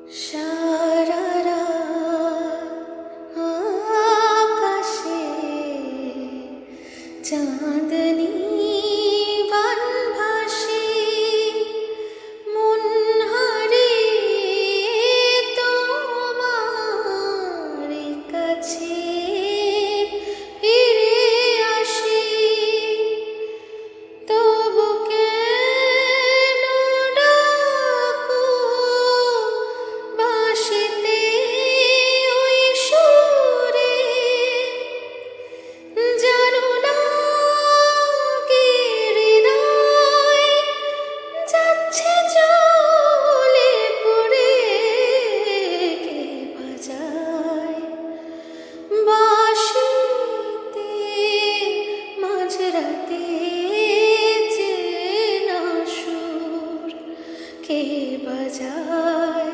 সারা রাত আকাশে চাঁদনি বান ভাসে, মন হারিয়ে তোমার কাছে ফিরে আসি। তবু কেন ডাকো বাঁশিতে ওই সুরে, জানো না কি হৃদয় যাচ্ছে জ্বলে পুড়ে। কে বাজায় বাঁশিতে মাঝরাতে চেনা সুর? কে বাজায়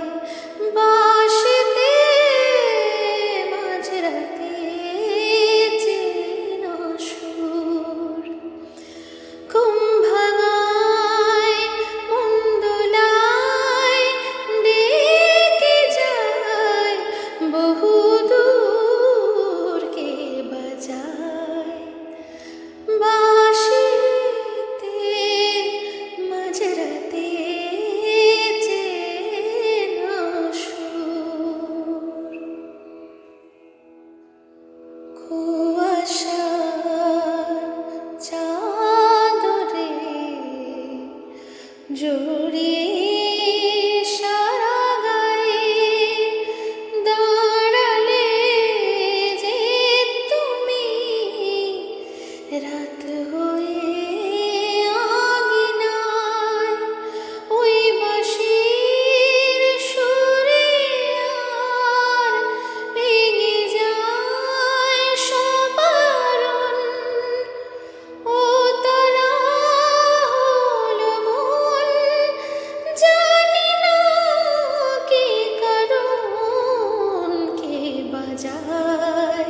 বাঁশিতে মাঝরাতে চেনা সুর? ঘুম ভাঙায় মন দোলায় ডেকে যায় বহুদূর। কে বাজায় বাঁশিতে মাঝরাতে চেনা সুর? কুয়াশার চাদরে জড়িয়ে সারা গায়ে দাঁড়ালে যে তুমি, রাত হয়ে আঙিনায় ওই বাঁশির সুরে আর ভেঙে যায় সব আরণ। ও তারা হলো মন, জানি না কি কারণ। কে বাজায়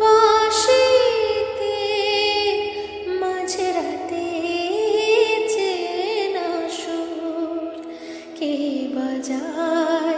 বাঁশিতে মাঝরাতে চেনা সুর? কে বাজায়